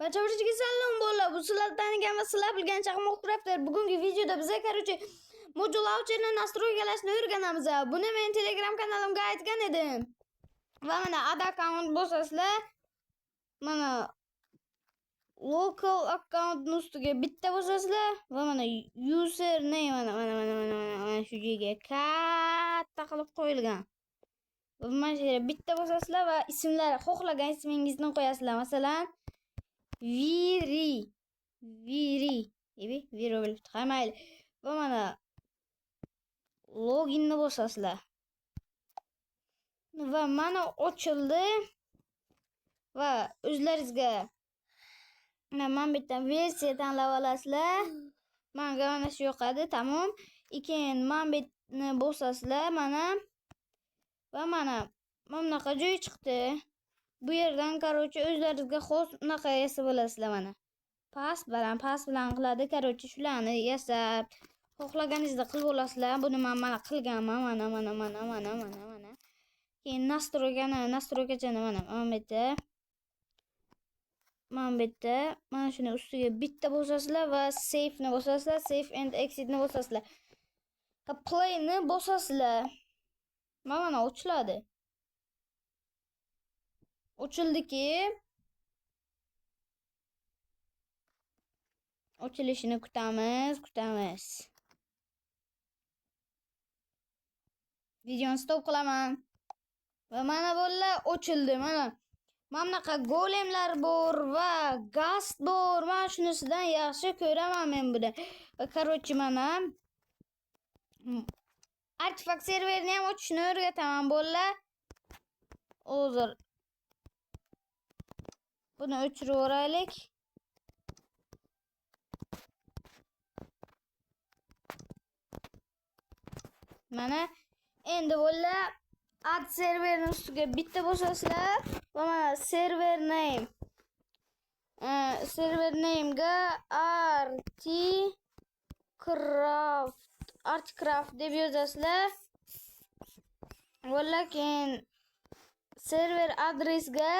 Barchaga salom bo'llar. Bu sizlar tanigan va sizlar bilgan chaqmoq crafter. Bugungi videoda biza короче modul launcherni nastroykalashni o'rganamiz. Buni men Telegram kanalimga aytgan edim. Va mana ad account bosasizlar, mana local account ustiga bitta bosasizlar va mana username mana shu yerga katta qilib qo'yilgan. Mana shu yerga bitta bosasizlar va ismlar xohlagan ismingizni qo'yasizlar. Masalan, Viri bo'lib mayli. Va mana loginni bosasizlar. Va mana ochildi. Va o'zlaringizga mana bitta versiya tanlab olasizlar. Menga mana shu yoqadi, tamom. Keyin mana bitni bosasizlar mana. Va mana bunaqa joy chiqdi. Bu yerdan короче o'zlaringizga xos unaqa yasab olasizlar mana. Past bilan qiladi. Короче shularni yasab xohlaganingizda qilib olasizlar. Buni men mana qilganman. Mana. Keyin nastroykachani mana bitta mana shuni ustiga bitta bosasizlar va save ni bosasizlar, save and exit ni bosasizlar. Play ni bosasizlar. Mana ochiladi. Ochildiki, ochilishini kutamiz. Videoni stop qilaman. Va mana bolalar ochildi. Mana bunaqa golemlar bor va gast bor. Men shunisidan yaxshi ko'raman men buni. Va короче mana artefakt serverini ham ochishni o'rgataman bolalar. Hozir buni o'chirib yuboraylik. Mana endi bolalar add serverni ustiga bitta bosasizlar va mana server name ga artcraft deb yozasizlar. Bolalar keyin server adresga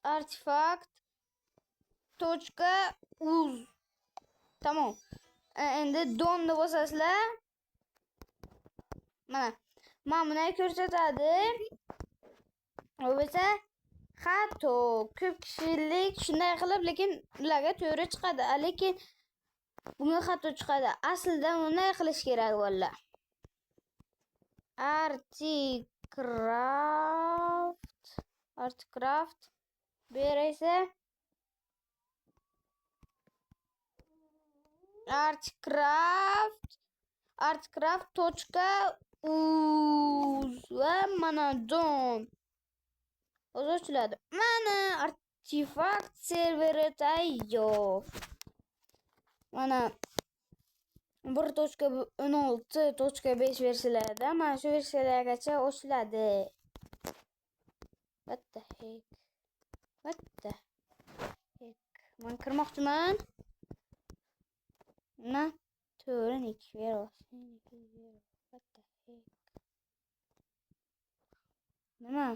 artifact.uz. Tamam. Endi donni bosasizlar. Mana buni ko'rsatadi. O'besa hatto ko'p kishilik shunday qilib, lekin ularga to'g'ri chiqadi. Lekin bunga hatto chiqadi. Aslida bunday qilish kerak bolalar. Artcraft beraysa artcraft.uz va mana don ochiladi. Mana artefakt serveri tayyor. Mana 1.16.5 versiyalarida mana shu versiyalargacha ochiladi. What the heck? Men kirmoqchiman. Na to'g'ri What the heck? Nima?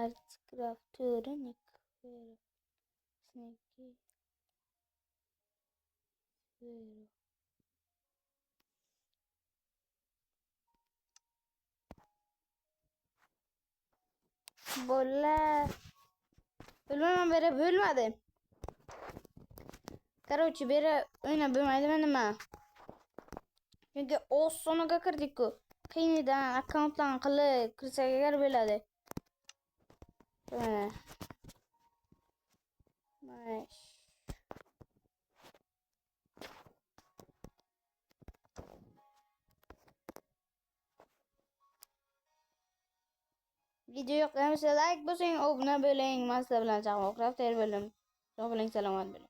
Artcraft to'g'ri Bolalar bilmayman, bera bo'lmadi. Короче, bera o'ynab bo'lmaydimi nima? Chunki osonga kirdik-ku. Qiyinidan akkauntlarni qilib kirsak agar bo'ladi. Video yoqsa like bosing, obuna bo'ling. Men sizlar bilan chaqmoq crafter bo'ldim. Sog' bo'ling, salomat bo'ling.